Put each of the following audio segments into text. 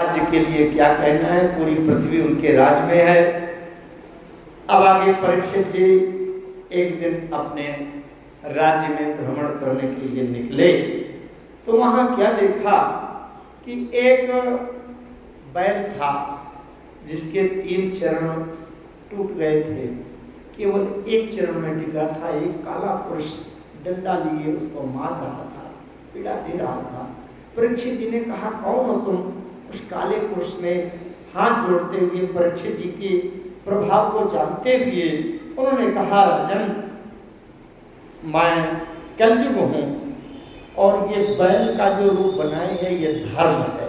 राज्य के लिए क्या कहना है, पूरी पृथ्वी उनके राज में है। अब आगे परीक्षित जी एक दिन अपने राज्य में भ्रमण करने के लिए निकले तो वहां क्या देखा कि एक बैल था जिसके 3 चरण टूट गए थे, केवल एक चरण में टिका था। एक काला पुरुष डंडा लिए उसको मार रहा था, पीड़ा दे रहा था। परीक्षित जी ने कहा, कौन हो तुम? उस काले पुरुष ने हाथ जोड़ते हुए परीक्षित जी के प्रभाव को जानते हुए उन्होंने कहा, राजन मैं कलयुग हूँ और ये बैल का जो रूप बनाए है ये धर्म है।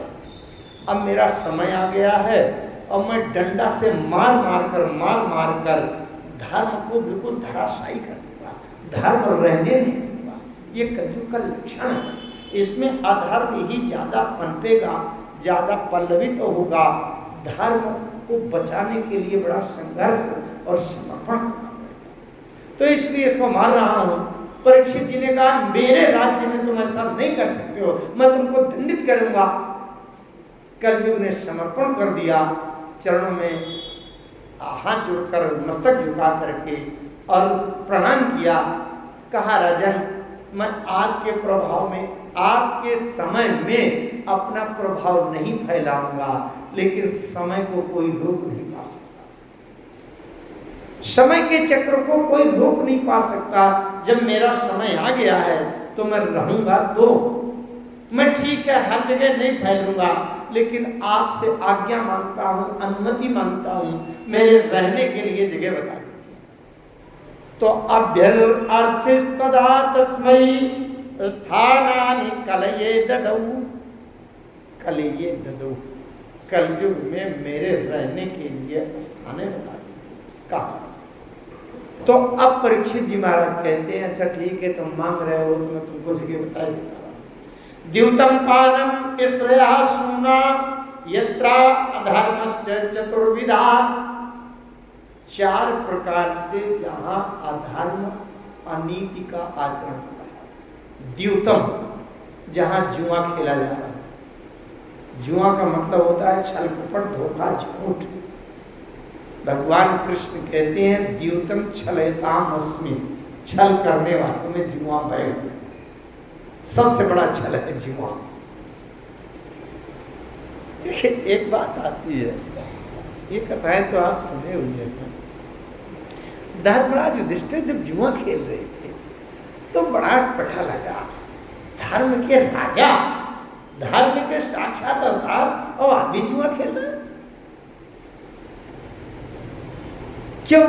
अब मेरा समय आ गया है और मैं डंडा से मार मार कर धर्म को बिल्कुल धराशायी कर दूंगा, धर्म रहने नहीं दूंगा। ये कलयुग का लक्षण है, इसमें अधर्म ही ज्यादा पनपेगा, ज्यादा पल्लवित होगा। धर्म को बचाने के लिए बड़ा संघर्ष और समर्पण करना पड़ेगा, तो इसलिए इसको मार रहा हूं। परीक्षित जी ने कहा, मेरे राज्य में तुम ऐसा नहीं कर सकते हो, मैं तुमको दंडित करूंगा। कलयुग ने समर्पण कर दिया, चरणों में हाथ जोड़कर मस्तक झुका करके और प्रणाम किया। कहा, राजन मैं आपके प्रभाव में, आपके समय में अपना प्रभाव नहीं फैलाऊंगा, लेकिन समय को कोई रोक नहीं पा सकता, समय के चक्र को कोई रोक नहीं पा सकता। जब मेरा समय आ गया है तो मैं रहूंगा, तो मैं ठीक है हर जगह नहीं फैलूंगा, लेकिन आपसे आज्ञा मांगता हूं, अनुमति मांगता हूं, मेरे रहने के लिए जगह बता दीजिए। तो अभ्यर्थिस्तदा तस्मै स्थानानि कलये ददौ, कलये ददौ, कलयुग में मेरे रहने के लिए स्थाने बता दीजिए। कहा तो अब परीक्षित जी महाराज कहते हैं, अच्छा ठीक है तुम मांग रहे हो तो मैं तुमको जगह बता देता हूं। द्यूतम पानम स्त्रया सूना यत्रा अधर्मश्च चतुर्विधा, 4 प्रकार से जहां अधर्म अनीति का आचरण हुआ है। द्यूतम, जहां जुआ खेला जा रहा है। जुआ का मतलब होता है छल कपट धोखा झूठ। भगवान कृष्ण कहते हैं, द्यूतम छलयताम अस्मि, छल करने वालों में जुआ भय, सबसे बड़ा छल है जुआ। देखिए एक बात आती है, ये कथाएं तो आप सुने हुए हैं। धर्मराज युधिष्ठिर जब जुआ खेल रहे थे तो बड़ा अटपटा लगा। धर्म के राजा, धर्म के साक्षात अवतार और आदमी जुआ खेल रहे हैं, क्यों?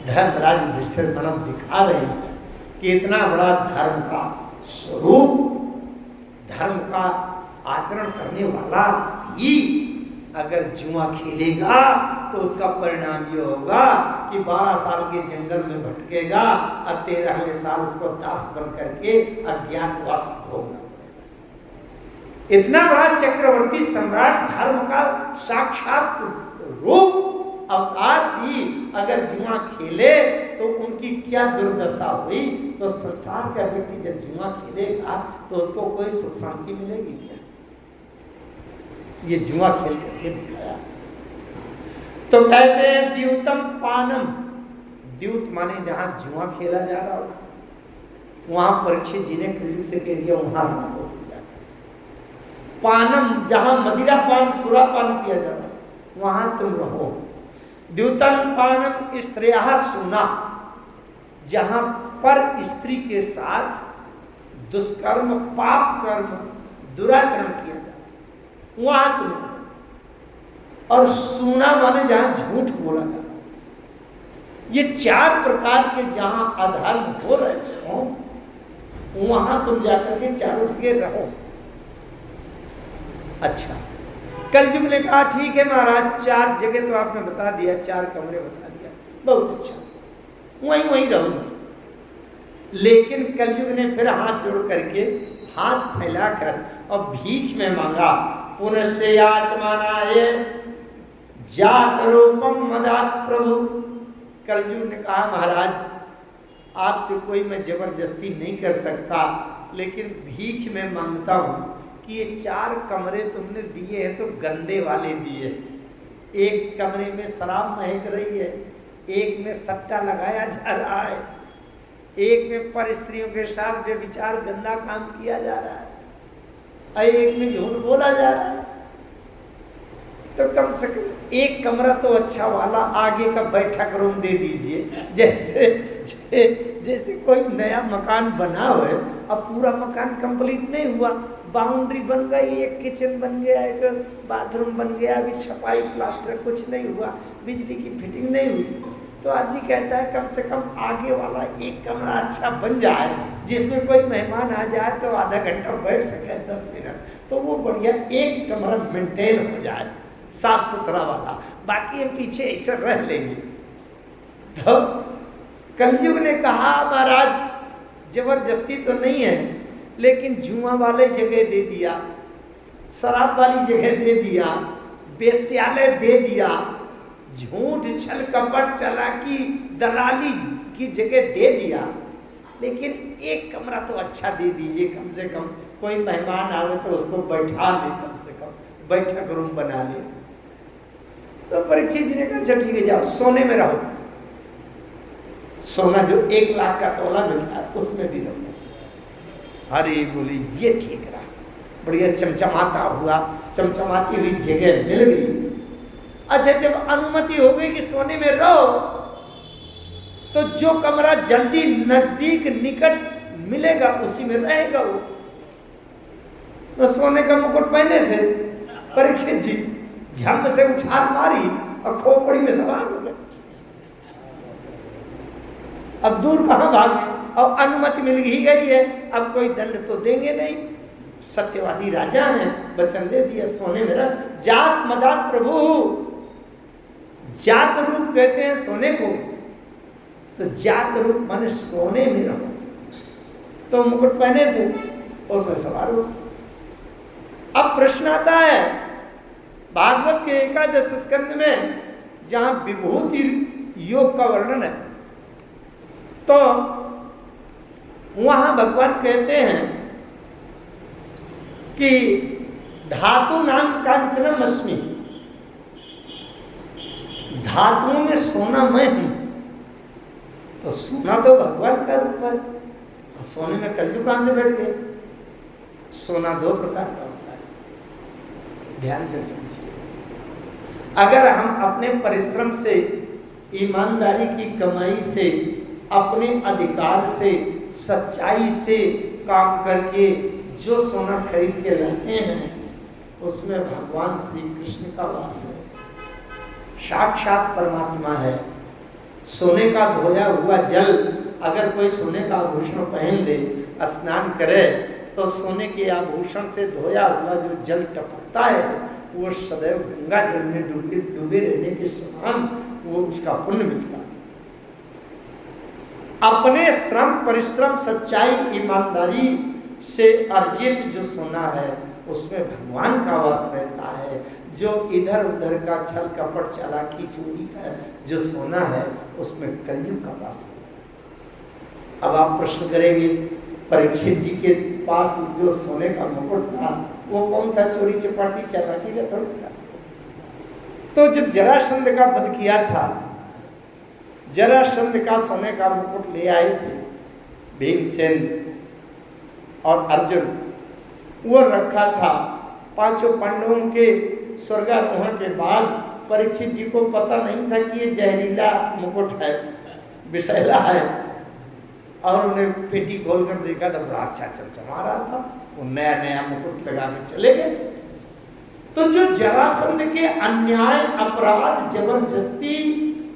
धर्मराज युधिष्ठिर मानव दिखा रहे हैं कि इतना बड़ा धर्म का स्वरूप, धर्म का आचरण करने वाला भी अगर जुआ खेलेगा तो उसका परिणाम ये होगा कि 12 साल के जंगल में भटकेगा और 13वें साल उसको दास बन करके अज्ञातवास भोगना पड़ेगा। इतना बड़ा चक्रवर्ती सम्राट, धर्म का साक्षात रूप अवतार भी अगर जुआ खेले तो उनकी क्या दुर्दशा हुई। तो संसार का व्यक्ति जब जुआ खेलेगा तो उसको कोई सुख शांति मिलेगी क्या? ये जुआ खेल करके दिखाया। तो कहते हैं द्यूतम पानम, द्यूत माने जहां जुआ खेला जा रहा हो, वहां परीक्षित जी ने कलयुग से कह दिया वहां रहना हो तुम जाकर। पानम, जहां मदिरा पान सुरा पान किया जा रहा वहां तुम रहो। द्यूतम पानम स्त्रिया सुना, जहां पर स्त्री के साथ दुष्कर्म, पाप कर्म, दुराचरण किया जाता वहां तुम रहो। और सुना माने जहां झूठ बोला जा रहा। ये 4 प्रकार के जहां अधर्म हो रहे हो वहां तुम जाकर के चारों जगह रहो। अच्छा, कलयुग ने कहा ठीक है महाराज, 4 जगह तो आपने बता दिया, 4 कमरे बता दिया, बहुत अच्छा, वहीं रहूंगा। लेकिन कलयुग ने फिर हाथ जोड़ करके, हाथ फैलाकर और भीख में मांगा। पुनश्च याचमानाय जातरूपम मदात प्रभु। कलयुग ने कहा महाराज आपसे कोई मैं जबरदस्ती नहीं कर सकता, लेकिन भीख में मांगता हूं कि ये 4 कमरे तुमने दिए हैं तो गंदे वाले दिए। एक कमरे में शराब महक रही है, एक में सट्टा लगाया जा रहा है, एक में पर स्त्रियों के साथ व्यभिचार गंदा काम किया जा रहा है, और एक में झूठ बोला जा रहा है। तो कम से कम एक कमरा तो अच्छा वाला आगे का बैठक रूम दे दीजिए। जैसे कोई नया मकान बना हुआ है, अब पूरा मकान कंप्लीट नहीं हुआ, बाउंड्री बन गई, एक किचन बन गया, एक बाथरूम बन गया, अभी छपाई प्लास्टर कुछ नहीं हुआ, बिजली की फिटिंग नहीं हुई, तो आदमी कहता है कम से कम आगे वाला एक कमरा अच्छा बन जाए, जिसमें कोई मेहमान आ जाए तो आधा घंटा बैठ सके, 10 मिनट, तो वो बढ़िया एक कमरा मेंटेन हो जाए, साफ सुथरा वाला, बाकी हम पीछे ऐसे रह लेंगे। तो कलयुग ने कहा महाराज जबरदस्ती तो नहीं है, लेकिन जुआ वाले जगह दे दिया, शराब वाली जगह दे दिया, बेश्यालय दे दिया, झूठ छल कपट चालाकी दलाली की जगह दे दिया, लेकिन एक कमरा तो अच्छा दे दीजिए, कम से कम कोई मेहमान आवे तो उसको बैठा ले, कम से कम बैठक रूम बना ले। तो परीक्षित जी ने कहा अच्छा ठीक है, जाओ सोने में रहो, सोना जो 1 लाख का तोला मिलता है उसमें भी रहो। अरे बोले ये ठीक रहा, बढ़िया चमचमाता हुआ, चमचमाती हुई जगह मिल गई। अच्छा जब अनुमति हो गई कि सोने में रहो, तो जो कमरा जल्दी नजदीक निकट मिलेगा उसी में रहेगा वो। तो सोने का मुकुट पहने थे परीक्षित जी, झम से उछाल मारी और खोपड़ी में सवार हो गए। अब दूर कहां भागे, और अनुमति मिल ही गई है, अब कोई दंड तो देंगे नहीं, सत्यवादी राजा हैं, वचन दे दिया सोने में रह। जात मदात प्रभु, जात रूप कहते हैं सोने को, तो जात रूप माने सोने में रहो। तो मुकुट पहने थे, उसमें सवार हो। अब प्रश्न आता है भागवत के 11 स्कंद में, जहां विभूति योग का वर्णन है, तो वहां भगवान कहते हैं कि धातु नाम कांचनम अस्मि, धातुओं में सोना मैं हूं। तो सोना तो भगवान का रूप है, सोने में कलयुग कहां से बैठ गए? सोना 2 प्रकार का होता है, ध्यान से समझिए। अगर हम अपने परिश्रम से, ईमानदारी की कमाई से, अपने अधिकार से, सच्चाई से काम करके जो सोना खरीद के लाते हैं, उसमें भगवान श्री कृष्ण का वास है, साक्षात परमात्मा है। सोने का धोया हुआ जल, अगर कोई सोने का आभूषण पहन ले, स्नान करे, तो सोने के आभूषण से धोया हुआ जो जल टपकता है, वो सदैव गंगा जल में डूबे रहने के समान वो उसका पुण्य मिलता है। अपने श्रम परिश्रम सच्चाई ईमानदारी से अर्जित जो सोना है, उसमें भगवान का वास रहता है। जो इधर उधर का छल कपट चालाकी चोरी का जो सोना है, उसमें कलयुग का वास है। अब आप प्रश्न करेंगे परीक्षित जी के पास जो सोने का मुकुट था, वो कौन सा चोरी चपाटी चालाकी का थोड़ा था? तो जब जरासंध का वध किया था, जरासंध का सोने का मुकुट ले आए थे भीमसेन और अर्जुन, वो रखा था। 5 पांडवों के स्वर्गारोहण के बाद परीक्षित जी को पता नहीं था कि ये जहरीला मुकुट है, विषैला है, और उन्हें पेटी खोल कर देखा तो बड़ा अच्छा चमचमा रहा था, वो नया नया मुकुट लगा के चले गए। तो जो जरासंध के अन्याय, अपराध, जबरदस्ती,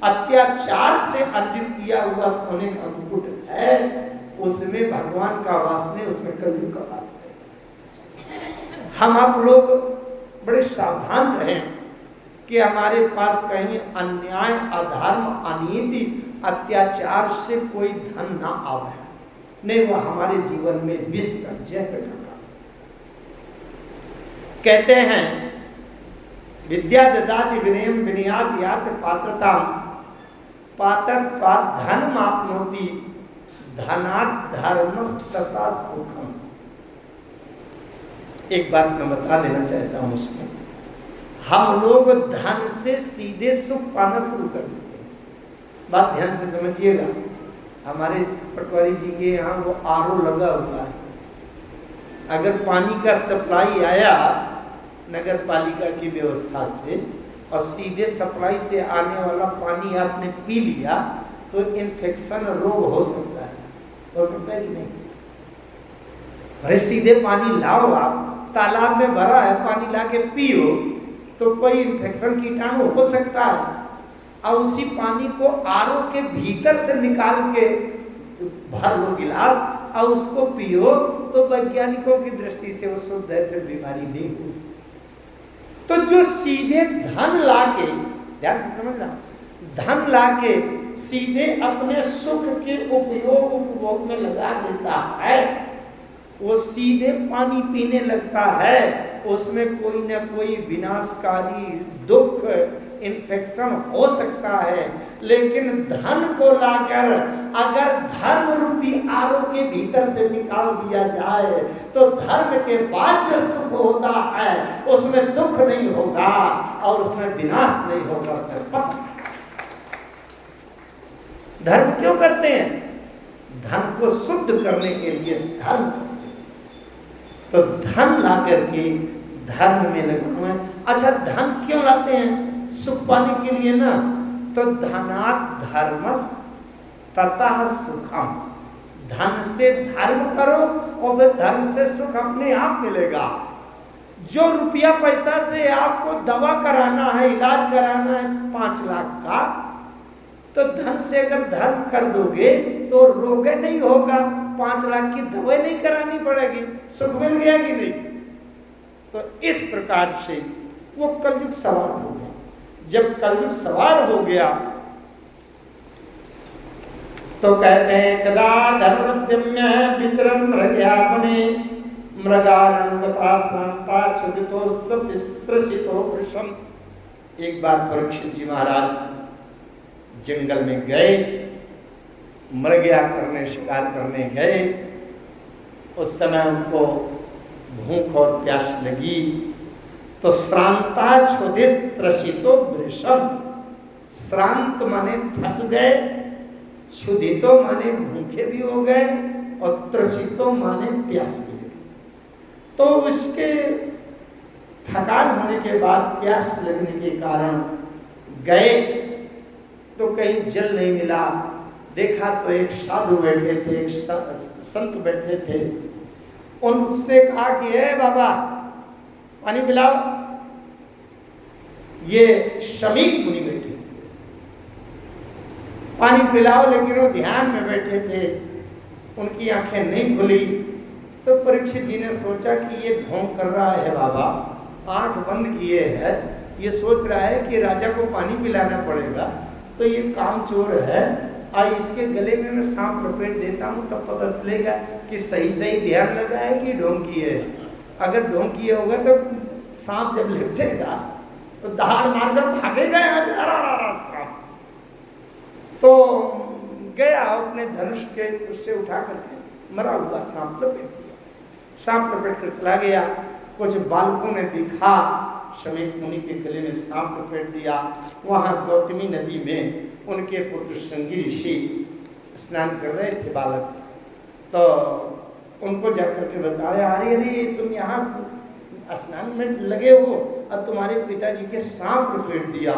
अत्याचार से अर्जित किया हुआ सोने का मुकुट है, उसमें भगवान का वास नहीं, उसमें कलयुग का वास नहीं। हम आप लोग बड़े सावधान रहें कि हमारे पास कहीं अन्याय, अधर्म, अनीति, अत्याचार से कोई धन ना आवे, नहीं वह हमारे जीवन में विष का जहर लगा। कहते हैं विद्या ददाति विनयम विनयात यात पात्रता पात्रत्वात् धन माप्नोति धनात् धर्मस्तथा सुखम। एक बात मैं बता देना चाहता हूँ उसमें, हम लोग धन से सीधे सुख पाना शुरू कर देते हैं। बात ध्यान से समझिएगा। हमारे पटवारी जी के यहाँ वो आरओ लगा हुआ है। अगर पानी का सप्लाई आया नगर पालिका की व्यवस्था से और सीधे सप्लाई से आने वाला पानी आपने पी लिया तो इन्फेक्शन रोग हो सकता है। हो सकता है कि नहीं? अरे सीधे पानी लाओ, आप तालाब में भरा है पानी ला के पियो तो कोई इन्फेक्शन कीटाणु हो सकता है। और उसी पानी को आरओ के भीतर से निकाल के भर लो गिलास और उसको पियो तो वैज्ञानिकों की दृष्टि से वो शुद्ध है, फिर बीमारी नहीं होगी। तो जो सीधे धन लाके, ध्यान से समझना, धन लाके सीधे अपने सुख के उपभोग में लगा देता है, वो सीधे पानी पीने लगता है, उसमें कोई ना कोई विनाशकारी दुख इन्फेक्शन हो सकता है। लेकिन धन को लाकर अगर धर्म रूपी आरओ के भीतर से निकाल दिया जाए तो धर्म के बाद जो सुख होता है उसमें दुख नहीं होगा और उसमें विनाश नहीं होगा। सर धर्म क्यों करते हैं? धन को शुद्ध करने के लिए धर्म। तो धन ला करके धर्म में लगा हुआ है। अच्छा, धन क्यों लाते हैं? सुख पाने के लिए ना। तो धनात् धर्मस् ततः सुखम, धन से धर्म करो और फिर धर्म से सुख अपने आप मिलेगा। जो रुपया पैसा से आपको दवा कराना है, इलाज कराना है 5 लाख का, तो धन से अगर धर्म कर दोगे तो रोग नहीं होगा, 5 लाख की दवाई नहीं करानी पड़ेगी, सुख मिल गया कि नहीं? तो इस प्रकार से वो कलयुग सवार हो गया। जब कलयुग सवार हो गया तो कहते हैं कदा धर्मद्यम्य विचरण मृग्यापने मृगानंगता शांता क्षुदितोस्त्रसितो वृषम। एक बार परीक्षित जी महाराज जंगल में गए, मृग्या करने, शिकार करने गए। उस समय उनको भूख और प्यास लगी तो श्रांता क्षुधित त्रसितो वृषम। श्रांत माने थक गए, क्षुधितो माने भूखे भी हो गए और त्रसितो माने प्यास भी लगी। तो उसके थकान होने के बाद, प्यास लगने के कारण गए तो कहीं जल नहीं मिला। देखा तो एक साधु बैठे थे, एक संत बैठे थे। उनसे कहा कि हे बाबा पानी पिलाओ। ये शमीक मुनि बैठे, पानी पिलाओ, लेकिन वो ध्यान में बैठे थे, उनकी आंखें नहीं खुली। तो परीक्षित जी ने सोचा कि ये ढोंग कर रहा है बाबा, आंख बंद किए है, ये सोच रहा है कि राजा को पानी पिलाना पड़ेगा, तो ये कामचोर है। और इसके गले में मैं सांप लपेट देता हूँ तब पता चलेगा कि सही सही ध्यान लगा है कि ढोंग किए है। अगर ढोंग किए होगा तो सांप जब लिपटेगा तो दहाड़ मारकर भागेगा यहाँ से, हरा सांप। तो गया अपने धनुष के उससे उठा करके मरा हुआ सांप लपेट दिया। सांप लपेट कर चला गया। कुछ बालकों ने देखा शमीक मुनि के गले में सांप लपेट दिया। वहाँ गौतमी नदी में उनके पुत्र श्रृंगी ऋषि स्नान कर रहे थे बालक। तो उनको जाकर के बताया, अरे अरे तुम यहाँ स्नान में लगे हो और तुम्हारे पिताजी के सांप लपेट दिया।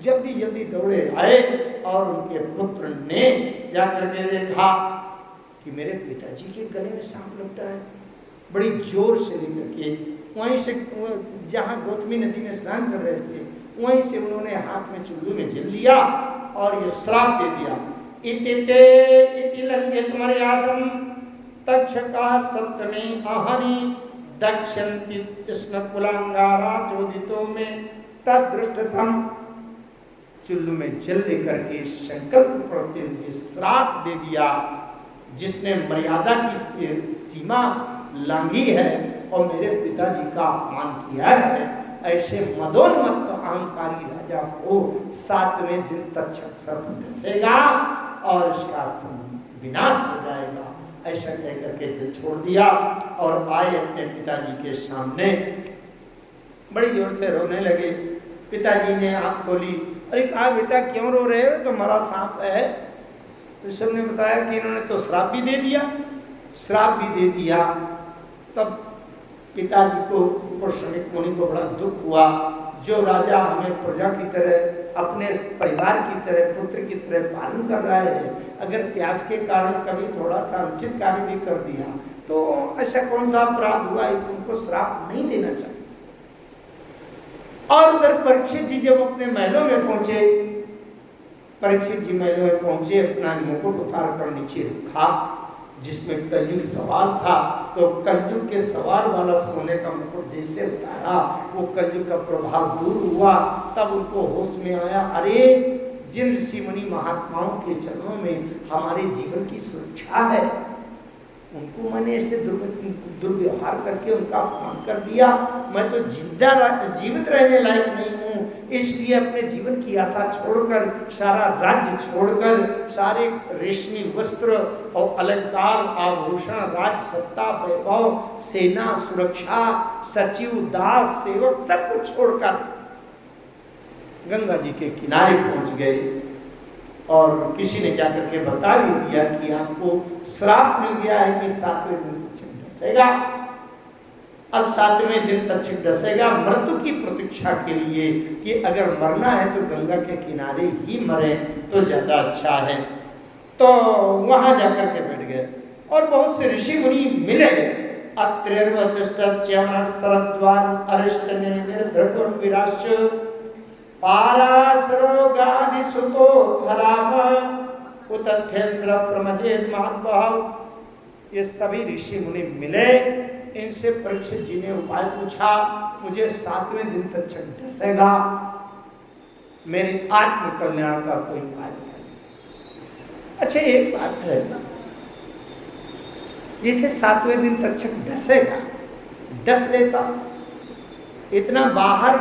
जल्दी जल्दी दौड़े आए और उनके पुत्र ने जाकर के देखा कि मेरे पिताजी के गले में सांप लपटा है। बड़ी जोर से लेकर के वहीं से, जहाँ गौतमी नदी में स्नान कर रहे थे, वहीं से उन्होंने हाथ में चुल्लू में जल लिया और ये श्राप दे दिया, इति लंघित मर्यादम तक्षका सप्तमी आहनि दक्षन्ति स्म कुलांगारा चोदितो में तदृष्टतम। चुल्लू में जल लेकर के संकल्प पढ़ते हुए श्राप दे दिया, जिसने मर्यादा की सीमा लांघी है और मेरे पिताजी का अपमान किया है, ऐसे मदोन्मत्त अहंकारी राजा को 7वें दिन तक्षक सर्प डसेगा और इसका विनाश हो जाएगा। ऐसा कह करके जल छोड़ दिया और आए अपने पिताजी के सामने, बड़ी जोर से रोने लगे। पिताजी ने आँख खोली, अरे कहा बेटा क्यों रो रहे हो? तो मरा सांप है। ऋषभ ने बताया कि इन्होंने तो श्राप भी दे दिया, श्राप भी दे दिया। तब पिताजी को, श्रमिक मुनि को बड़ा दुख हुआ। जो राजा हमें प्रजा की तरह, अपने परिवार की तरह, पुत्र की तरह पालन कर रहा है, अगर प्यास के कारण कभी थोड़ा सा अनुचित कार्य भी कर दिया तो ऐसा कौन सा अपराध हुआ है कि उनको श्राप नहीं देना चाहिए। और उधर परीक्षित जी जब अपने महलों में पहुंचे, परीक्षित जी महलों में पहुंचे, अपना मुकुट उतार कर नीचे रखा जिसमें कलयुग सवार था, तो कलयुग के सवार वाला सोने का मुकुट जैसे उतारा, वो कलयुग का प्रभाव दूर हुआ। तब उनको होश में आया, अरे जिन ऋषि मुनि महात्माओं के चरणों में हमारे जीवन की सुरक्षा है, उनको मैंने ऐसे दुर्व्यवहार करके उनका अपमान कर दिया। मैं तो जीवित रहने लायक नहीं हूँ, इसलिए अपने जीवन की आशा छोड़कर, सारा राज्य छोड़कर, सारे रेशमी वस्त्र और अलंकार, आभूषण, राज सत्ता, वैभव, सेना, सुरक्षा, सचिव, दास, सेवक, सब कुछ छोड़कर गंगा जी के किनारे पहुंच गए। और किसी ने जाकर के बता भी दिया कि आपको श्राप मिल गया है कि 7वें दिन तक्षक डसेगा। अब 7वें दिन तक्षक डसेगा मृत्यु की प्रतीक्षा के लिए कि अगर मरना है तो गंगा के किनारे ही मरे तो ज्यादा अच्छा है। तो वहां जाकर के बैठ गए और बहुत से ऋषि मुनि मिले। ये सभी ऋषि मुनि मिले। इनसे परीक्षित जी ने उपाय पूछा, मुझे 7वें दिन तक डसेगा, मेरे आत्म कल्याण का कोई उपाय नहीं। अच्छा एक बात है, जैसे 7वें दिन तक डसेगा, डस लेता, इतना बाहर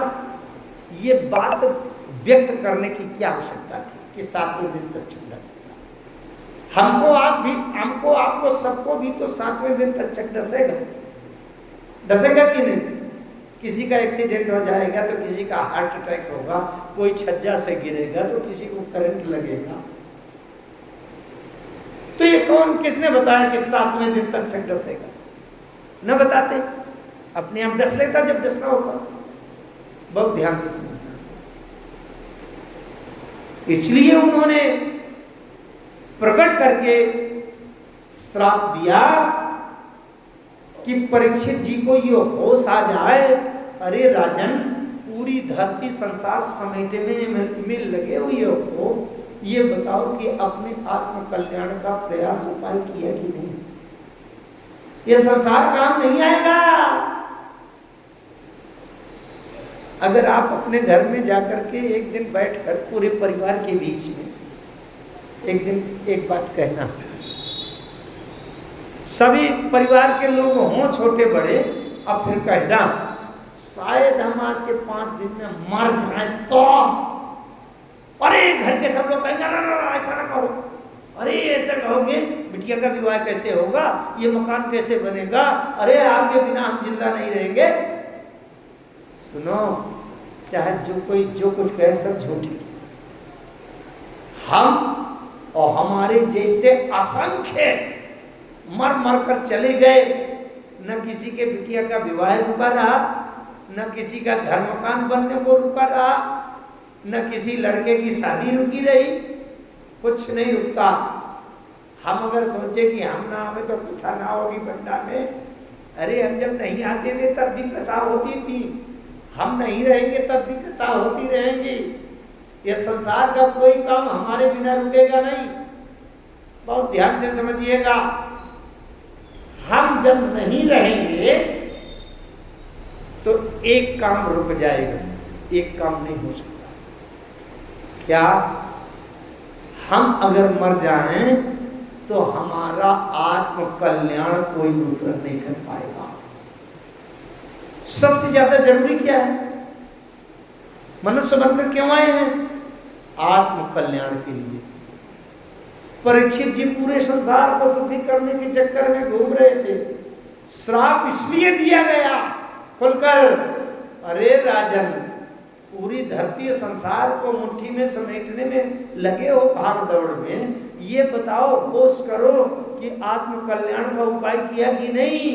ये बात व्यक्त करने की क्या आवश्यकता थी कि 7वें दिन तक डसेगा? हमको आपको सबको भी तो 7वें दिन तक डसेगा, डसेगा कि नहीं? किसी का एक्सीडेंट हो जाएगा तो किसी का हार्ट अटैक होगा, कोई छज्जा से गिरेगा तो किसी को करंट लगेगा। तो ये कौन, किसने बताया कि 7वें दिन तक डसेगा? न बताते, अपने आप डस लेता जब डसना होगा। बहुत ध्यान से समझना। इसलिए उन्होंने प्रकट करके श्राप दिया कि परीक्षित जी को ये होश आ जाए, अरे राजन, पूरी धरती संसार समेटने में लगे हुए हो, ये बताओ कि अपने आत्म कल्याण का प्रयास उपाय किया कि नहीं? ये संसार काम नहीं आएगा। अगर आप अपने घर में जाकर के एक दिन बैठकर पूरे परिवार के बीच में एक दिन एक बात कहना, सभी परिवार के लोग हों छोटे बड़े, अब फिर कहना शायद हम आज के 5 दिन में मर जाएं तो, अरे घर के सब लोग कहेंगे ना ना ऐसा ना कहो, अरे ऐसा कहोगे बिटिया का विवाह कैसे होगा, ये मकान कैसे बनेगा, अरे आपके बिना हम जिंदा नहीं रहेंगे। सुनो, चाहे जो कोई जो कुछ कहे सब झूठी। हम और हमारे जैसे असंख्य मर मर कर चले गए, न किसी के बिटिया का विवाह रुका रहा, न किसी का घर मकान बनने को रुका रहा, न किसी लड़के की शादी रुकी रही, कुछ नहीं रुकता। हम अगर सोचे कि हम ना हमें तो कथा ना होगी बंडा में, अरे हम जब नहीं आते थे तब भी कथा होती थी, हम नहीं रहेंगे तब भी कथा होती रहेंगी। ये संसार का कोई काम हमारे बिना रुकेगा नहीं। बहुत ध्यान से समझिएगा, हम जब नहीं रहेंगे तो एक काम रुक जाएगा, एक काम नहीं हो सकता। क्या? हम अगर मर जाएं तो हमारा आत्म कल्याण कोई दूसरा नहीं कर पाएगा। सबसे ज्यादा जरूरी क्या है? मनुष्य बनकर क्यों आए हैं? आत्म कल्याण के लिए। परीक्षित जी पूरे संसार को सुखी करने के चक्कर में घूम रहे थे। श्राप इसलिए दिया गया खुलकर, अरे राजन, पूरी धरती संसार को मुट्ठी में समेटने में लगे हो भाग दौड़ में, ये बताओ होश करो कि आत्म कल्याण का उपाय किया कि नहीं।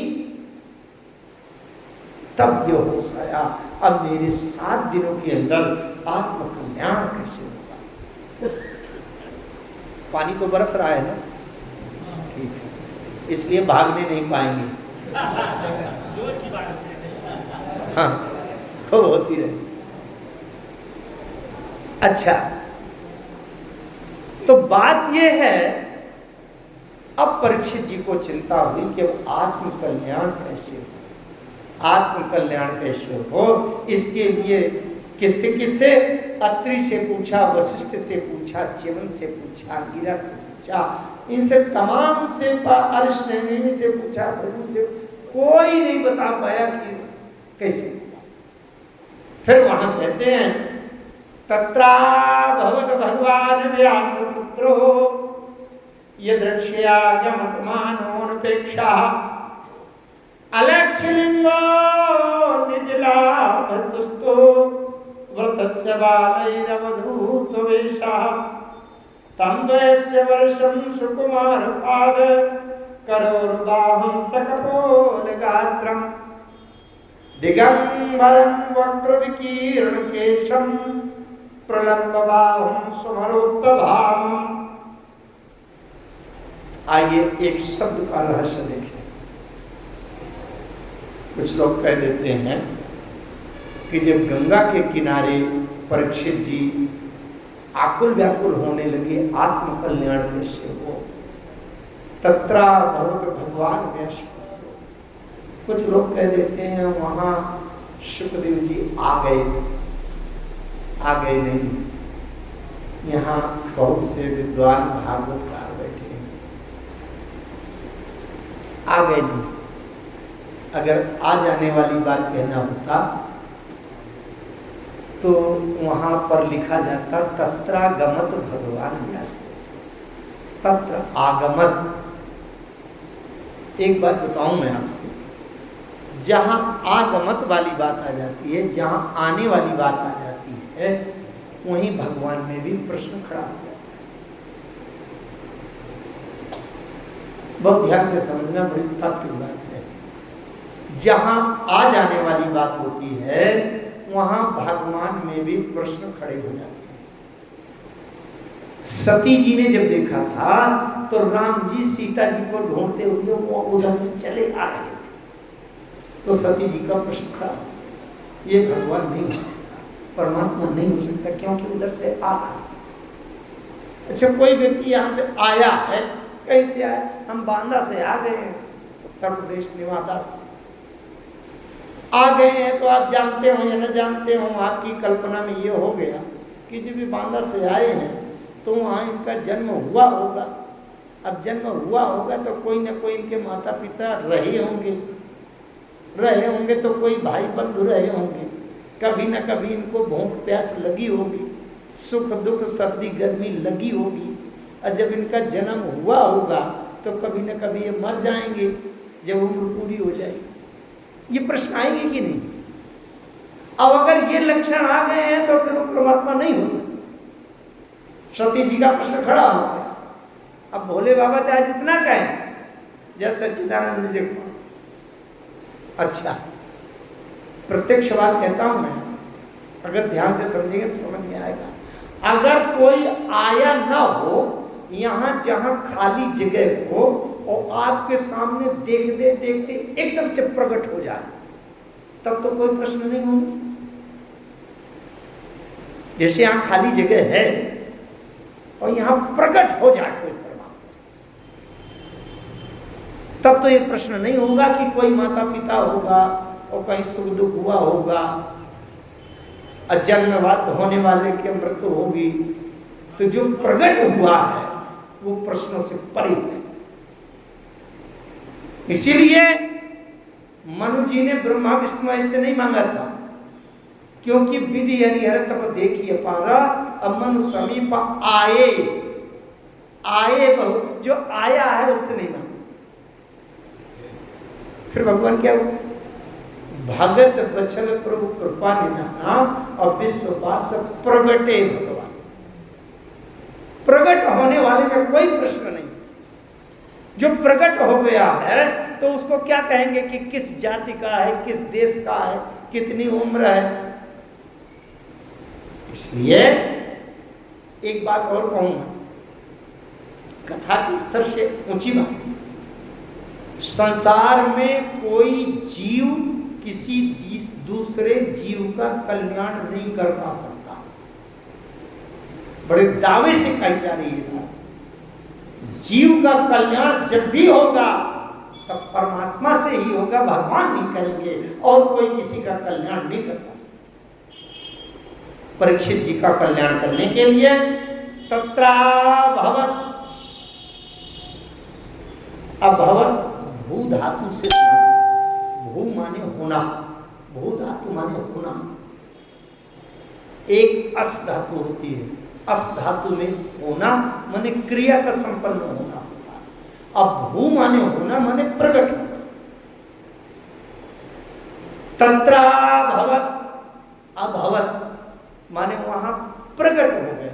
तब ये होश आया, अब मेरे 7 दिनों के अंदर आत्म कल्याण कैसे होगा। पानी तो बरस रहा है ना, ठीक है, इसलिए भागने नहीं पाएंगे। हाँ, खूब होती रहे। अच्छा, तो बात यह है, अब परीक्षित जी को चिंता हुई कि अब आत्म कल्याण कैसे हो, आत्म कल्याण कैसे हो। इसके लिए किससे किससे, अत्रि से पूछा, वशिष्ठ से पूछा, च्यवन से पूछा, अंगिरा से पूछा, इनसे तमाम से, अरिष्टनेमि से पूछा, भृगु से, कोई नहीं बता पाया कि कैसे। फिर वहां कहते हैं तत्रा भगवत भगवान व्यास पुत्रो यदृक्ष्या गमकमानोऽनपेक्षा अलक्ष्यलिंगो निजलाभतुष्टो व्रतस्य बालैरवधूत वेशः तं द्वैष्टवर्षं सुकुमारपाद करोर्बाहुं सकपोलगात्रम् दिगंबरं वक्रविकीर्णकेशं प्रलम्बबाहुं सुमरोत्तभामम्। आइए एक शब्द का रहस्य देखें। कुछ लोग कह देते हैं कि जब गंगा के किनारे परीक्षित जी आकुल व्याकुल होने लगे, आत्म कल्याण कैसे हो, तत्रा भगवत भगवान व्यास। कुछ लोग कह देते हैं वहां शुकदेव जी आ गए नहीं, यहाँ बहुत से विद्वान भागवतकार बैठे हैं, आ गए नहीं। अगर आ जाने वाली बात कहना होता तो वहां पर लिखा जाता तत्रागमत भगवान व्यास, तत्र आगमत। एक बात बताऊं मैं आपसे, जहां आगमत वाली बात आ जाती है, जहां आने वाली बात आ जाती है, वहीं भगवान में भी प्रश्न खड़ा हो जाता है। बहुत ध्यान से समझना, बड़ी तात्विक बात है। जहां आ जाने वाली बात होती है, वहां भगवान में भी प्रश्न खड़े हो जाते हैं। सती जी ने जब देखा था तो राम जी सीता जी को ढूंढते हुए वो उधर से चले आ रहे थे, तो सती जी का प्रश्न खड़ा, ये भगवान नहीं हो सकता, परमात्मा नहीं हो सकता, क्योंकि उधर से आ रहा। अच्छा, कोई व्यक्ति यहाँ से आया है, कहीं से आया, हम बांदा से आ गए हैं, उत्तर प्रदेश नेवादा से आ गए हैं, तो आप जानते हो या न जानते हो, आपकी कल्पना में ये हो गया कि जब भी बांदा से आए हैं तो वहाँ इनका जन्म हुआ होगा। अब जन्म हुआ होगा तो कोई ना कोई इनके माता पिता रहे होंगे, तो कोई भाई बंधु रहे होंगे, कभी ना कभी इनको भूख प्यास लगी होगी, सुख दुख सर्दी गर्मी लगी होगी, और जब इनका जन्म हुआ होगा तो कभी ना कभी ये मर जाएंगे जब उम्र पूरी हो जाएगी। ये प्रश्न आएंगे कि नहीं? अब अगर ये लक्षण आ गए हैं तो फिर वो परमात्मा नहीं हो सकता। सती जी का प्रश्न खड़ा हो गया। अब भोले बाबा चाहे जितना कहें, जैसे सच्चिदानंद जी को, अच्छा प्रत्यक्ष बात कहता हूं मैं, अगर ध्यान से समझेंगे तो समझ में आएगा। अगर कोई आया ना हो, यहां जहां खाली जगह हो और आपके सामने देखते देखते एकदम से प्रकट हो जाए, तब तो कोई प्रश्न नहीं होगा। जैसे यहां खाली जगह है और यहां प्रकट हो जाए कोई परमात्मा, तब तो ये प्रश्न नहीं होगा कि कोई माता पिता होगा और कहीं सुख दुख हुआ होगा, अजन्मवाद होने वाले की मृत्यु होगी। तो जो प्रकट हुआ है वो प्रश्नों से परे है। इसीलिए मनु जी ने ब्रह्मा विष्णु ऐसे नहीं मांगा था, क्योंकि विधि हरिहर तप देखिए पारा, अब मनु समीप आए आए बहु, जो आया है उससे नहीं मांगे। फिर भगवान क्या हुआ? भगत बचन प्रभु कृपा निधाना और विश्ववास प्रगटे भगवान। प्रकट होने वाले में कोई प्रश्न नहीं। जो प्रकट हो गया है तो उसको क्या कहेंगे कि किस जाति का है, किस देश का है, कितनी उम्र है। इसलिए एक बात और कहूंगा, कथा के स्तर से ऊंची बात, संसार में कोई जीव किसी दूसरे जीव का कल्याण नहीं कर पा सकता। बड़े दावे से कही जा रही है बात। जीव का कल्याण जब भी होगा तब परमात्मा से ही होगा, भगवान नहीं करेंगे और कोई किसी का कल्याण नहीं कर पा सकता। परीक्षित जी का कल्याण करने के लिए तत्रा भवत, अब भवत भू धातु से, भू माने होना, भू धातु माने होना। एक अस धातु होती है, अस धातु में होना माने क्रिया का संपन्न होना होता है। अब भू माने होना माने प्रकट होना। तत्रा भवत, अभवत माने वहां प्रकट हो गए।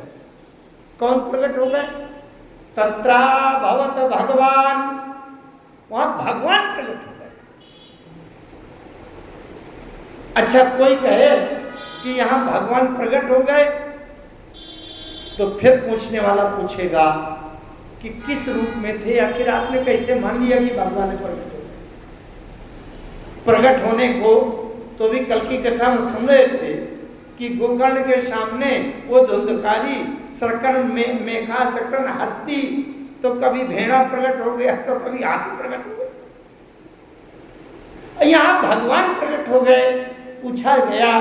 कौन प्रकट हो गए? तत्रा भवत भगवान, वहां भगवान प्रकट हो गए। अच्छा, कोई कहे कि यहां भगवान प्रकट हो गए तो फिर पूछने वाला पूछेगा कि किस रूप में थे, आखिर आपने कैसे मान लिया कि भगवान ने प्रकट हो गए? प्रकट होने को तो भी कल की कथा में सुन रहे थे कि गोकर्ण के सामने वो धुंधकारी सरकण में मेघा सकरण हस्ती, तो कभी भेड़ा प्रकट हो गया तो कभी हाथी प्रकट हो गया। यहां भगवान प्रकट हो गए। पूछा गया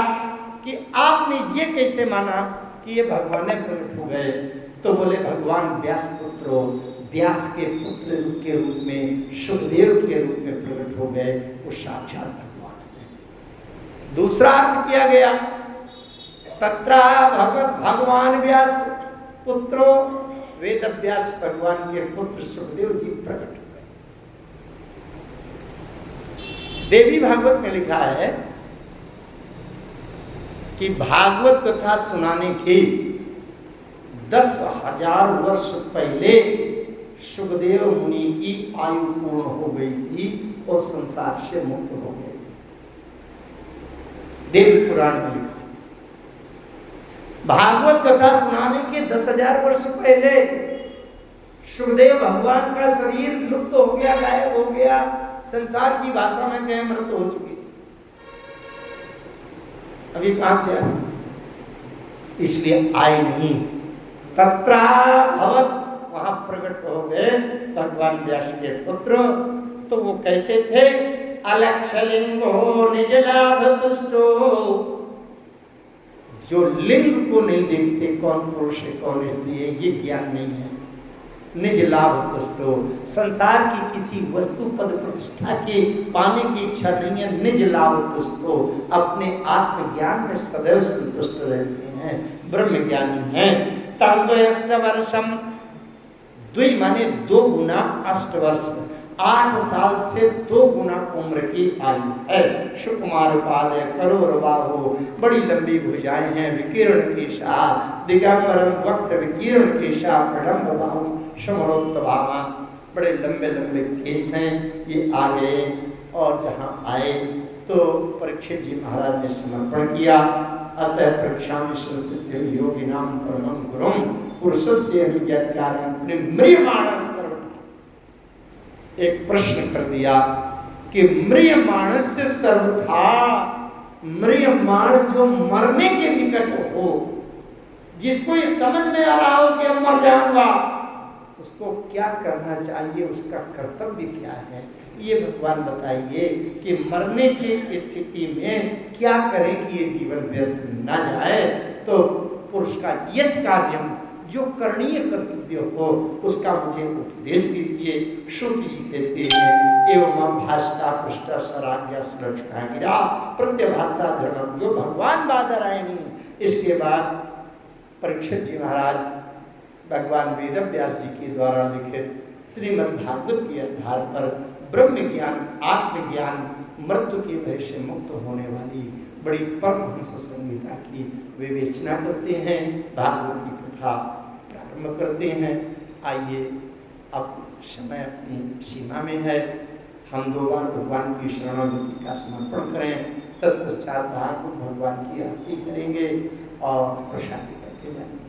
कि आपने ये कैसे माना कि ये भगवान प्रकट हो गए? तो बोले भगवान व्यास पुत्र, व्यास के पुत्र के रूप में, सुखदेव के रूप में प्रकट हो गए। वो साक्षात भगवान है। दूसरा अर्थ किया गया, तत्रा भगवत भगवान व्यास पुत्रो, वेद व्यास भगवान के पुत्र सुखदेव जी प्रकट हो गए। देवी भागवत में लिखा है कि भागवत कथा सुनाने के 10,000 वर्ष पहले सुखदेव मुनि की आयु पूर्ण हो गई थी और संसार से मुक्त हो गए थे। देवी पुराण में लिखा, भागवत कथा सुनाने के 10,000 वर्ष पहले सुखदेव भगवान का शरीर लुप्त हो गया, गायब हो गया, संसार की भाषा में कहें मृत्यु हो चुकी थी। अभी कहां से आए? इसलिए आए नहीं। तत्रा भवत, वहां प्रकट हो गए भगवान व्यास के पुत्र। तो वो कैसे थे? अलक्षलिंगो निज लाभ तुष्टो, जो लिंग को नहीं देखते, कौन पुरुष है कौन स्त्री है, ये ज्ञान नहीं है। निज लाभ तुष्टो, संसार की किसी वस्तु पद प्रतिष्ठा के पाने की इच्छा नहीं है। निज लाभ तुष्टो, अपने आत्मज्ञान में सदैव संतुष्ट रहते हैं, ब्रह्म ज्ञानी हैं। तम तो अष्टवर्षम, द्वि माने 2 गुना, अष्टवर्ष 8 साल से 2 गुना उम्र की आयु है। सुकुमार पाद करोड़ बाहु, बड़ी लंबी भुजाएं हैं, विकीर्ण केशा दिगंबरम वक्त विकीर्ण केशा प्रडम्ब बाहु समरोत्तभामा, बड़े लंबे लंबे केस हैं। ये आ गए और जहाँ आए तो परीक्षित जी महाराज ने समर्पण किया। अतः परीक्षामि संसिद्धिं योगिनां परमं गुरुं पुरुषस्य अनुज्ञाकारं म्रियमाणः सर्वथा। एक प्रश्न कर दिया कि म्रियमाणस्य सर्वथा, म्रियमाण जो मरने के निकट हो, जिसको ये समझ में आ रहा हो कि अब मर जाऊंगा, उसको क्या करना चाहिए, उसका कर्तव्य क्या है, ये भगवान बताइए कि मरने की स्थिति में क्या करें कि ये जीवन व्यर्थ ना जाए। तो पुरुष का यथ कार्यम, जो करणीय कर्तव्य हो, उसका मुझे उपदेश दीजिए। श्रुति जी कहते हैं, एवं भाषता पृष्ठ सराज्ञा सुरक्षा गिरा प्रत्यभाषता धर्मज्ञो भगवान बादरायणी। इसके बाद परीक्षित जी महाराज भगवान वेद व्यास जी के द्वारा लिखित श्रीमद् भागवत के आधार पर ब्रह्म ज्ञान, आत्मज्ञान, मृत्यु के भय से मुक्त होने वाली बड़ी परमहंस संहिता की विवेचना करते हैं, भागवत की कथा प्रारंभ करते हैं। आइए, अब समय अपनी सीमा में है, हम 2 बार भगवान की शरणागति का समर्पण करें, तत्पश्चात भागवत भगवान की आरती करेंगे और प्रसाद करके जाएंगे।